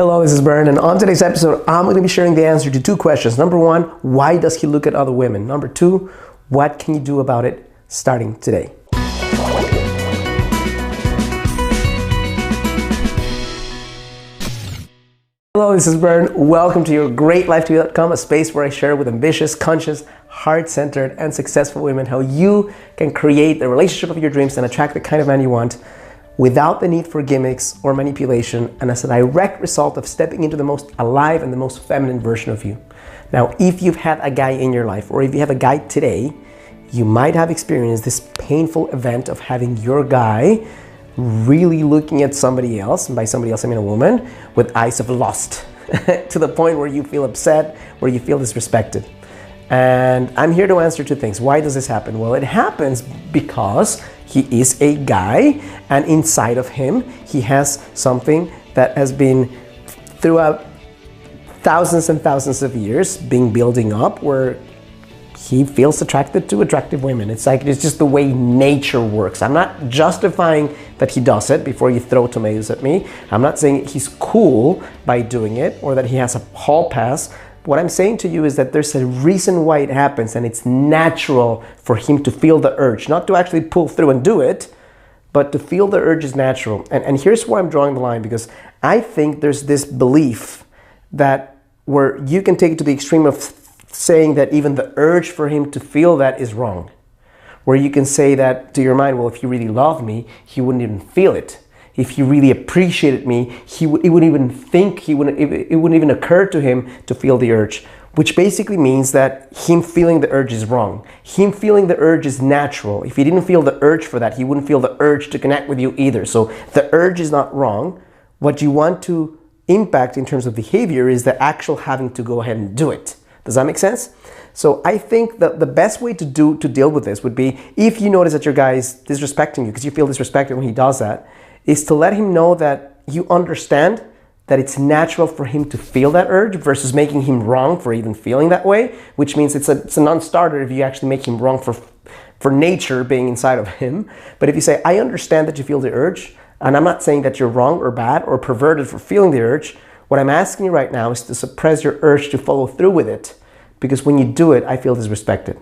Hello, this is Bern, and on today's episode, I'm going to be sharing the answer to two questions. Number one, why does he look at other women? Number two, what can you do about it starting today? Hello, this is Bern. Welcome to your GreatLifeTV.com, a space where I share with ambitious, conscious, heart-centered, and successful women how you can create the relationship of your dreams and attract the kind of man you want without the need for gimmicks or manipulation, and as a direct result of stepping into the most alive and the most feminine version of you. Now, if you've had a guy in your life, or if you have a guy today, you might have experienced this painful event of having your guy really looking at somebody else, and by somebody else I mean a woman, with eyes of lust, to the point where you feel upset, where you feel disrespected. And I'm here to answer two things. Why does this happen? Well, it happens because he is a guy, and inside of him, he has something that has been throughout thousands and thousands of years being building up, where he feels attracted to attractive women. It's just the way nature works. I'm not justifying that he does it before you throw tomatoes at me. I'm not saying he's cool by doing it or that he has a hall pass. What I'm saying to you is that there's a reason why it happens, and it's natural for him to feel the urge, not to actually pull through and do it, but to feel the urge is natural. And here's why I'm drawing the line, because I think there's this belief that where you can take it to the extreme of saying that even the urge for him to feel that is wrong. Where you can say that to your mind, well, if he really loved me, he wouldn't even feel it. If he really appreciated me, it wouldn't even occur to him to feel the urge, which basically means that him feeling the urge is wrong. Him feeling the urge is natural. If he didn't feel the urge for that, he wouldn't feel the urge to connect with you either. So the urge is not wrong. What you want to impact in terms of behavior is the actual having to go ahead and do it. Does that make sense? So I think that the best way to deal with this would be, if you notice that your guy is disrespecting you because you feel disrespected when he does that, is to let him know that you understand that it's natural for him to feel that urge versus making him wrong for even feeling that way, which means it's a non-starter if you actually make him wrong for nature being inside of him. But if you say, I understand that you feel the urge, and I'm not saying that you're wrong or bad or perverted for feeling the urge, what I'm asking you right now is to suppress your urge to follow through with it, because when you do it, I feel disrespected.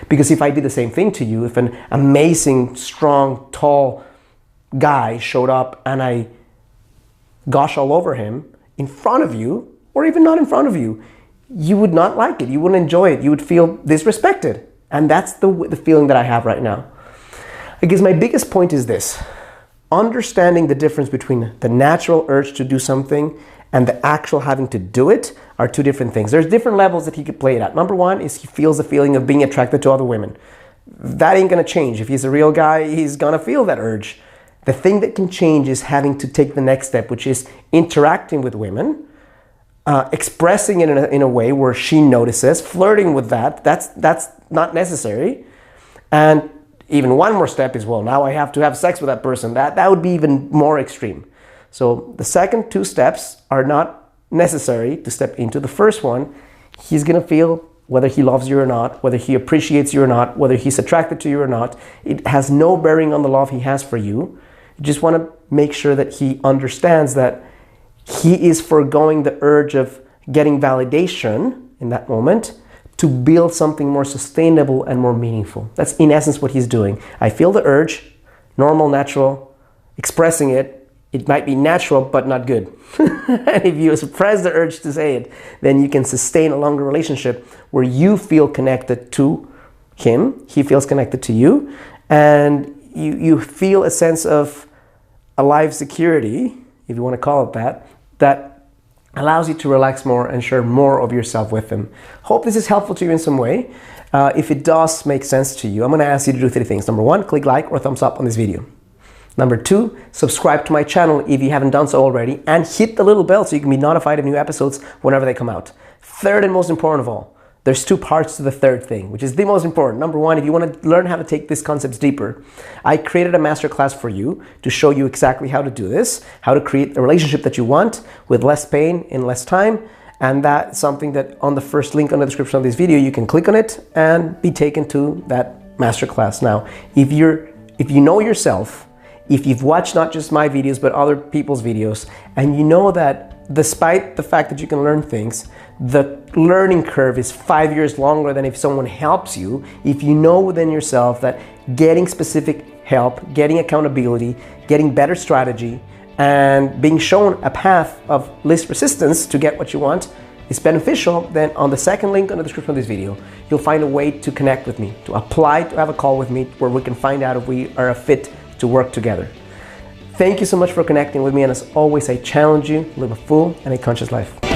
Because if I did the same thing to you, if an amazing, strong, tall guy showed up and I gush all over him in front of you, or even not in front of you, you would not like it. You wouldn't enjoy it. You would feel disrespected. And that's the feeling that I have right now. I guess my biggest point is this. Understanding the difference between the natural urge to do something and the actual having to do it are two different things. There's different levels that he could play it at. Number one is he feels the feeling of being attracted to other women. That ain't gonna change. If he's a real guy, he's gonna feel that urge. The thing that can change is having to take the next step, which is interacting with women, expressing it in a way where she notices, flirting with that's not necessary. And even one more step is, well, now I have to have sex with that person. That would be even more extreme. So the second two steps are not necessary to step into. The first one, he's gonna feel whether he loves you or not, whether he appreciates you or not, whether he's attracted to you or not. It has no bearing on the love he has for you. You just want to make sure that he understands that he is foregoing the urge of getting validation in that moment to build something more sustainable and more meaningful. That's in essence what he's doing. I feel the urge, normal, natural, expressing it. It might be natural, but not good. And if you suppress the urge to say it, then you can sustain a longer relationship where you feel connected to him, he feels connected to you, and you feel a sense of alive security, if you want to call it that, that allows you to relax more and share more of yourself with him. Hope this is helpful to you in some way. If it does make sense to you, I'm going to ask you to do three things. Number one, click like or thumbs up on this video. Number two, subscribe to my channel if you haven't done so already, and hit the little bell so you can be notified of new episodes whenever they come out. Third and most important of all, there's two parts to the third thing, which is the most important. Number one, if you want to learn how to take these concepts deeper, I created a masterclass for you to show you exactly how to do this, how to create a relationship that you want with less pain in less time. And that's something that on the first link on the description of this video, you can click on it and be taken to that masterclass. Now, if you know yourself, if you've watched not just my videos, but other people's videos, and you know that despite the fact that you can learn things, the learning curve is 5 years longer than if someone helps you. If you know within yourself that getting specific help, getting accountability, getting better strategy, and being shown a path of least resistance to get what you want is beneficial, then on the second link in the description of this video, you'll find a way to connect with me, to apply, to have a call with me where we can find out if we are a fit to work together. Thank you so much for connecting with me, and as always, I challenge you, live a full and a conscious life.